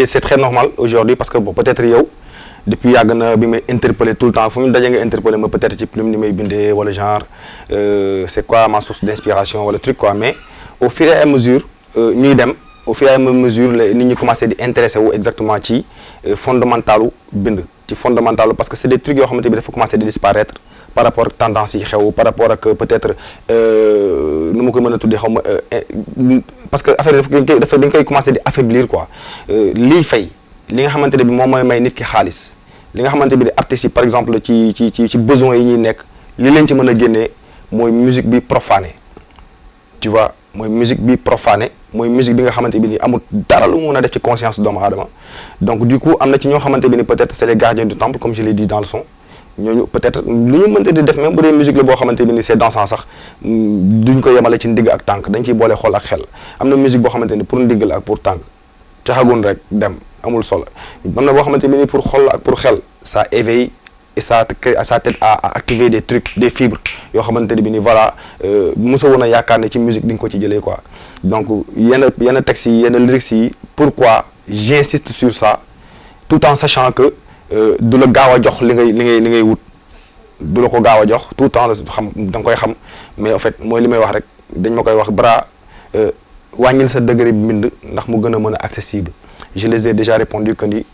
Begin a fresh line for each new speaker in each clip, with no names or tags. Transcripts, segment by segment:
c'est très normal aujourd'hui parce que bon peut-être yow depuis yàgg na bi may interpeller tout le temps fu mu daje nga interpeller ma peut-être ci plume ni may bindee wala genre c'est quoi ma source d'inspiration wala truc quoi mais au fur et à mesure ñuy dem au fur et à mesure nit ñi commencé di intéressé wu exactement ci fondamentalu bind ci fondamentalu parce que c'est des trucs yoo xamante bi dafa commencé di disparaître par rapport ak tendance yi xew par rapport ak peut-être nu ma ko mën a tuddee xaw ma parce que affaire dañ koy commencer di affaiblir quoi liy fay li nga xamante ne bi moom mooy may nit ki xaalis li nga xamante bi artistes yi par exemple ci besoins yi ñuy nekk li leen ci mën a génnee mooy musique bi profanée tu vois mooy musique bi profanée mooy musique bi nga xamante bi ni amul dara lu mën a def ci conscience doomu aadama donc du coup am na ci ñoo xamante bi ni peut-être c'est les gardiens du temple comme je l'ai dit dans le son ñooñu peut-être lu ñu mënte di def même bu dee musique la boo xamante bi ni c'est dansant sax duñ ko yemale ci ndigg ak tànk dañ ciy boole xol ak xel am na musique boo xamante ni pour ndigg la ak pour tànk caxagun rek dem amul solo am na boo xamante bi ni pour xol ak pour xel ça éveille et ça t'aide à activer des trucs des fibres yoo xamante ne bi ni voilà mosoo woon a yaakaar ne ci musique di nga ko ci jëlee quoi donc yenn textes yi yenn lyrics yi pourquoi j'insiste sur ça tout en sachant que du la gaaw a jox li ngay wut du la ko gaaw a jox tout le temps xam da nga koy xam mais en fait mooy li may wax rek dañ ma koy wax bras wàññil sa degré bi mbind ndax mu gën a mën a accessible je les ai déjà répondu que ni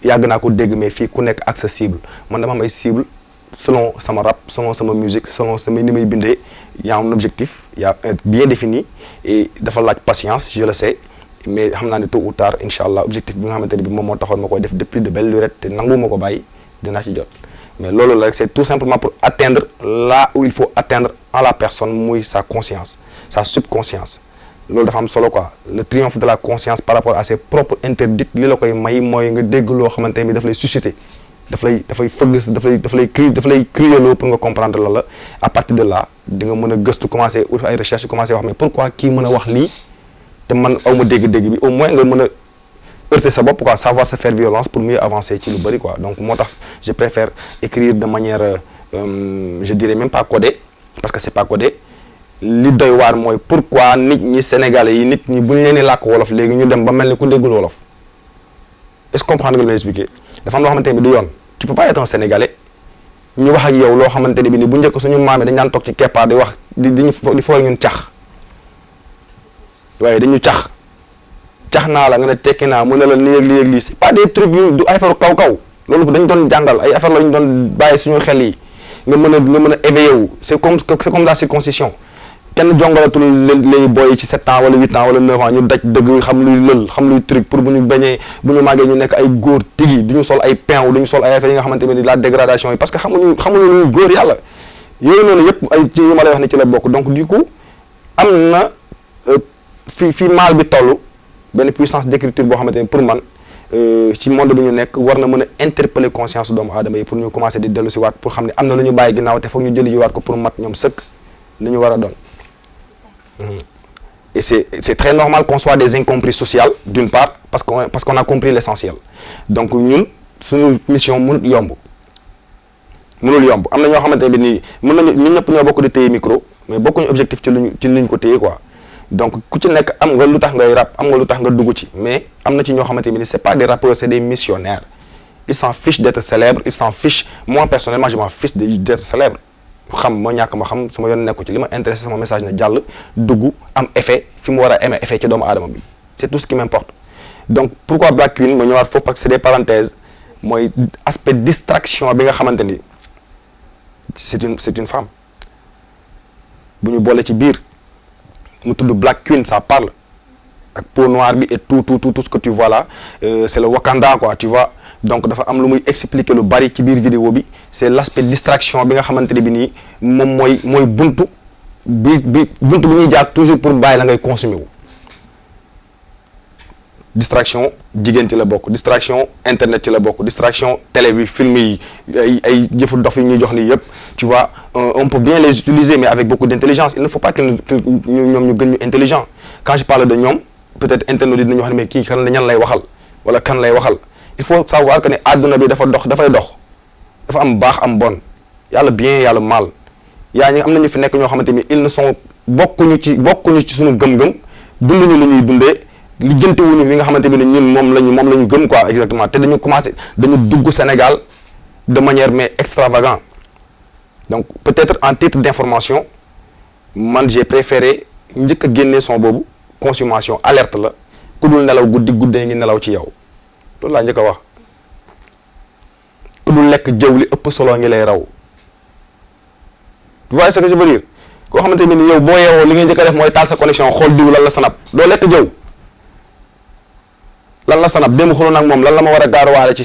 yàgg naa ko dégg mais fii ku nekk accessible man dama am ay cible selon sama rap selon sama musique selon sama ni may bindee y a un objectif y a bien défini et dafa laaj patience je le sais mais xam naa ne tôt ou tard incha allah objectif bi nga xamante ne bi moom moo taxoon ma koy def depuis de belle lurette te nangu ma ko bàyyi dinaa ci jot mais loolu la rek c'est tout simplement pour atteindre là où il faut atteindre en la personne muy sa conscience sa subconscience loolu dafa am solo quoi le triomphe de la conscience par rapport à ses propres interdites li la koy may mooy nga dégg loo xamante ni daf lay susciter dafay fëgg daf lay crier pour nga comprendre la à partir de là di nga mën a gëstu commencer ut ay recherche commencer wax mais pourquoi kii mën a wax lii te man aw ma dégg-dégg bi au moins nga mën a heurter sa bopp quoi savoir se faire violence pour mieux avancer ci lu bari quoi donc moo tax je préfère écrire de manière je dirais même pas codée parce que c'est pas codé li doy waar mooy pourquoi nit ñi sénégalais yi nit ñi bu ñu leen di làkk wolof léegi ñu dem ba mel ni ku déggul wolof est-ce que comprendre nga li may expliquer dafa am loo xamante ne bi du yoon tu peux pas être un sénégalais ñu wax ak yow loo xamante ne bi ni bu njëkk suñu maam yi dañ daan toog ci keppaar di wax di fooy ñun cax waaye dañu cax naa la nga ne tekki naa mën na la lii ak lii c'est pas des trucs yu du ay affaire kaw loolu dañ doon jàngal ay affaire la ñu doon bàyyi suñu xel yi nga mën a éveiller wu c'est comme la circoncision kenn jongalatul léegi booy ci 7 ans wala 8 ans wala 9 ans ñu daj dëgg xam luy lël xam luy truc pour bu ñu màggee ñu nekk ay góor tigi du ñu sol ay pain du ñu sol ay affaire yi nga xamante ne la dégradation yi parce que xamuñu luy góor yàlla yooyu noonu yëpp ay ci yu ma lay wax ne ci la bokk donc du coup am na fi maal bi toll benn puissance d'écriture boo xamante ne pour man ci monde bi ñu nekk war na mën a interpeller conscience doomu aadama yi pour ñu commencer di dellu si waat pour xam ne am na lu ñu bàyyi ginnaaw te foog ñu jëli waat ko pour mat ñoom sëkk li ñu war a doon et c'est très normal qu'on soit des incompris sociaux d'une part parce qu'on a compris l'essentiel donc ñun suñu mission mënul yomb am na ñoo xamante ne bi nii mën nañu ñun ñëpp ñoo bokk di téye micro mais bokkuñu objectif ci liñ ko téye quoi donc ku ci nekk am nga lu tax ngay rap am nga lu tax nga dugg ci mais am na ci ñoo xamante ni c'est pas des rappeurs c'est des missionnaires ils s'en fichent d'être célèbres ils s'en fichent moi personnellement je m'en fiche d'être célèbre xam ma ñàkk ma xam sama yoon nekku ci li ma intéressé sama message na jàll dugg am effet fi mu war a amee effet ci doomu aadama bi c'est tout ce qui m'importe donc pourquoi Black Queen ma ñëwaat foofu parce que c'est des parenthèses mooy aspect distraction bi nga xamante ni c'est une femme bu ñu boole ci biir mu tudd Black Queen ça parle ak peau noire bi et tout ce que tu vois là c'est le Wakanda quoi tu vois donc dafa am lu muy expliquer lu bari ci biir vidéo bi c'est l'aspect distraction bi nga xamante ne bi nii moom mooy buntu bi ñuy jaar toujours pour bàyyi la ngay consommer wu distraction jigéen ci la bokk distraction internet ci la bokk distraction télé bi film yi ay jëfu dof yi ñuy jox nii yëpp tu vois on peut bien les utiliser mais avec beaucoup d'intelligence il ne faut pas que ñoom ñu gën ñu intelligent quand je parle de ñoom peut-être internet yi dinañu wax ne mais kii kan la ñan lay waxal wala kan lay waxal il faut savoir que ne àdduna bi dafay dox dafa am baax am bon yàlla bien yàlla mal am nañu fi nekk ñoo xamante ni ils ne sont bokkuñu ci suñu gëm-gëm dunduñu lu ñuy dundee lijjanti wuñu li nga xamante ni ñun moom lañu gëm quoi exactement te dañu commencé dañu dugg Sénégal de manière mais extravagante. Donc peut-être en titre d'information man j'ai préféré njëkk a génne son boobu consommation alerte la ku dul nelaw guddi guddee ngi nelaw ci yow loolu laa njëkk a wax ku dul lekk jëw li ëpp solo ngi lay raw. Tu vois ce que je veux dire koo xamante ni yow boo yeewoo li ngay njëkk a def mooy taal sa connexion xool diw lan la sanab doo lekk jëw lan la sanab démb xooloon ak moom lan la ma war a gaaruwaale ci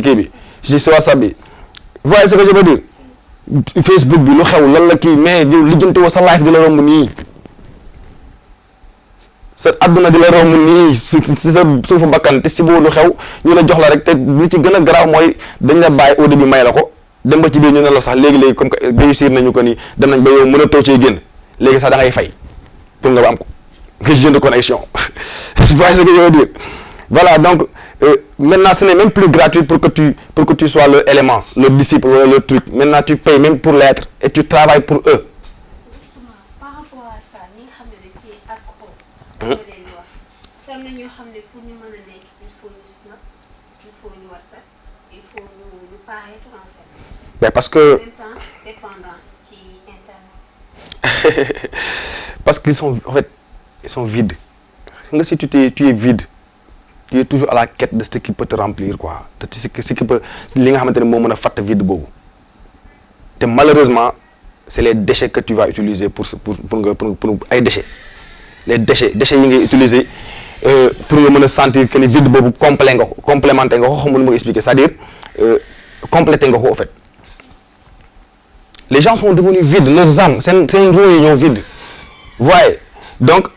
kii bi ci WhatsApp bi. Tu vois ce que je veux dire Facebook bi lu xew lan la kii mais yow lijjanti woo sa life di la romb nii sa adduna di la romb nii si sa suufu bakkan te si boobu lu xew ñu la jox la rek te li ci gën a garaaw mooy dañ la bàyyi au début may la ko dem ba ci biir ñu ne la sax léegi comme que réussir nañu ko ni dem nañ ba yow mën a too cee génn léegi sax da ngay fay pour nga am ko nga jënd connexion tu vois ce que je veux dire voilà donc maintenant ce n'est même plus gratuit pour que tu sois le élément le disciple wala le truc maintenant tu payes même pour l'être et tu travailles pour eux.
Justement par rapport à ça ñi nga xam ne dañ ci accro leen di wax parce que am na ñoo xam ne pour ñu mën a nekk il faut ñu snap il faut ñu WhatsApp il faut ñu paraître en fait.
Mais parce que
en même temps dépendant ci internet.
parce qu'ils sont en fait ils sont vides nga si tu es vide tu es toujours à la quête de ce qui peut te remplir quoi de ce qui peut li nga xamante ne moo mën a fàtte vide boobu te malheureusement c'est les déchets que tu vas utiliser pour ay déchets les déchets yi ngay utiliser pour nga mën a sentir que ni vide boobu complémenté nga ko xam nga ko expliquer c'est-à-dire complété nga ko en fait les gens sont devenus vides leurs âmes seen ruu yi ñoo vide voyez donc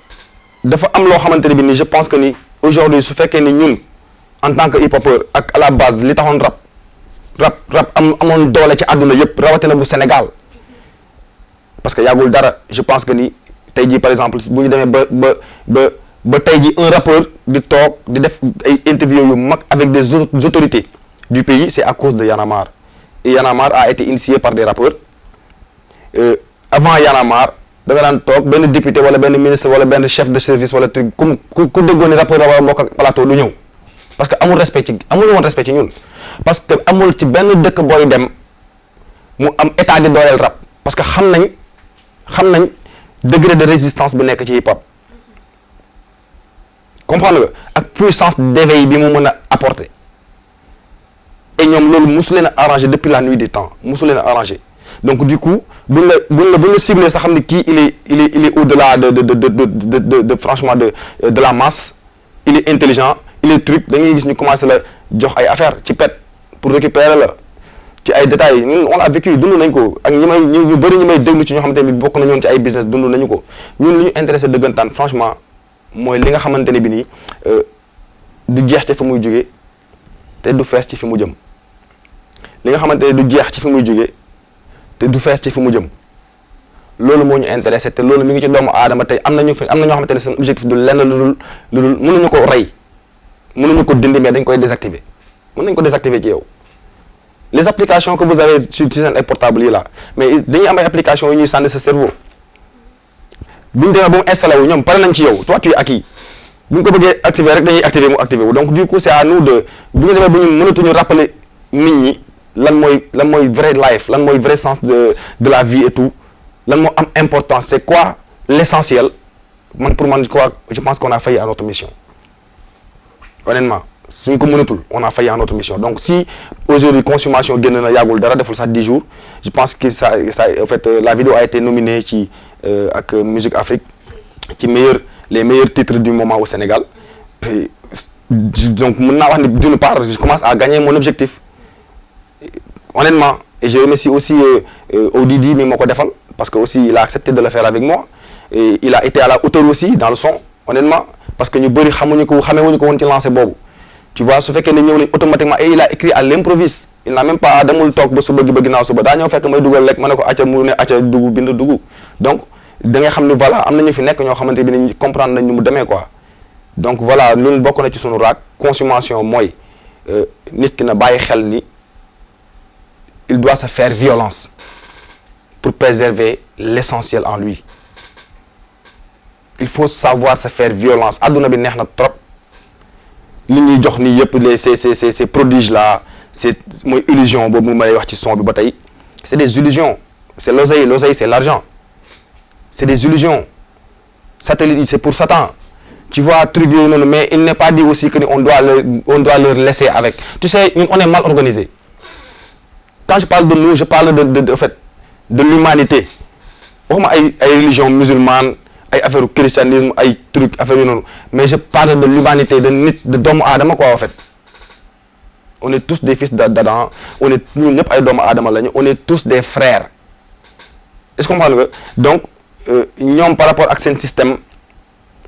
dafa am loo xamante ne bi ni je pense que ni aujourd'hui su fekkee ni ñun en tant que hip-hopeur ak à la base li taxoon rap amoon doole ci àdduna yëpp rawatina bu Sénégal parce que yàggul dara je pense que ni tey jii par exemple bu ñu demee ba tey jii un rappeur di toog di def ay interviews yu mag avec des autorités du pays c'est à cause de Y'en a marre et Y'en a marre a été initié par des rappeurs avant Y'en a marre da nga daan toog benn député wala benn ministre wala benn chef de service wala truc ku déggoon ni rapport wala mbokk ak plateau du ñëw parce que amul woon respect ci ñun parce que amul ci benn dëkk booy dem mu am état di dooleel rap parce que xam nañ degré de résistance bu nekk ci hip hop comprendre nga ak puissance d'éveil bi mu mën a apporter et ñoom loolu mosu leen a arrangé depuis la nuit des temps mosu leen a arrangé donc du coup buñ la ciblé sax xam ne kii il est au-delà de franchement de la masse il est intelligent il est truc da ngay gis ñu commencé la jox ay affaires ci pet pour récupérer la ci ay détails ñun on l'a vécu dund nañ ko ak ñu bëri ñi may déglu ci ñoo xamante ne bokk na ñoon ci ay business dund nañu ko ñun li ñu intéressé dëggantaan franchement mooy li nga xamante ne bi nii du jeex ci fi muy jógee te du fees ci fi mu jëm li nga xamante ne du jeex ci fi muy jógee te du fees ci fi mu jëm loolu moo ñu intéressé te loolu mi ngi ci doomu aadama tey am na ñoo xamante ne seen objectif du lenn lu dul mënuñu ko rey mënuñu ko dindi mais dañ koy désactiver mën nañu ko désactiver ci yow les applications que vous avez sur seen ay portables yi là mais dañuy am ay applications yu ñuy sànni sa cerveau bu ñu demee ba mu installé wu ñoom pare nañ ci yow toi tu es acquis bu ñu ko bëggee activer rek dañuy activer mu activer wu donc du coup c'est à nous de bu ñu demee ba ñu mënatuñu rappeler nit ñi lan mooy vrai life lan mooy vrai sens de la vie et tout lan moo am importance c'est quoi l'essentiel pour man je pense qu'on a failli à notre mission honnêtement suñ ko mënatul on a failli à notre mission donc si aujourd'hui consommation génn na yàggul dara deful sax 10 jours je pense que ça en fait la vidéo a été nominée ci ak Musique Afrique ci les meilleurs titres du moment au Sénégal et donc mën naa wax ni d'une part je commence à gagner mon objectif honnêtement et je remercie aussi Odidi mi moo ko defal parce que aussi il a accepté de le faire avec moi et il a été à la hauteur aussi dans le son honnêtement parce que ñu bëri xamewuñu ko woon ci lancé boobu tu vois su fekkee ne ñëw nañ automatiquement et il a écrit à l'improviste il n'a même pas demul toog ba suba gi ba ginnaaw suba daa ñëw fekk may dugal rek ma ne ko acca mu ne acca dugg bind dugg donc da ngay xam ne voilà am na ñu fi nekk ñoo xamante bi ne comprendre nañ ñu mu demee quoi donc voilà loolu bokk na ci sunu raak consommation mooy nit ki na bàyyi xel ni il doit se faire violence pour préserver l'essentiel en lui il faut savoir se faire violence adduna bi neex na trop li ñuy jox nii yëpp ces prodiges là c'est mooy illusion boobu mu may wax ci son bi ba tey c'est des illusions c'est l'oseille c'est l'argent c'est des illusions satellite c'est pour Satan tu vois truc yooyu noonu mais il n'est pas dit aussi que on doit leur laisser avec tu sais ñun on est mal organisé quand je parle de nous je parle en fait de l'humanité waxuma ay religion musulmane ay affaire christianisme ay truc affaire yu noonu mais je parle de l'humanité de nit de doomu aadama quoi en fait on est tous des fils d'Adam on est ñun ñëpp ay doomu aadama lañu on est tous des frères est-ce que comprendre nga donc ñoom par rapport ak seen système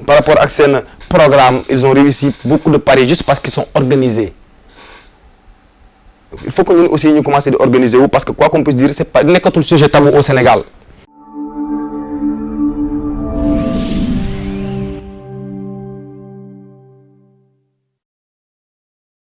par rapport ak seen programme ils ont réussi beaucoup de paris juste parce qu'ils sont organisés il faut que ñun aussi ñu commencer di organiser wu parce que quoi qu'on puisse dire c'est pas nekkatul sujet tabou au Sénégal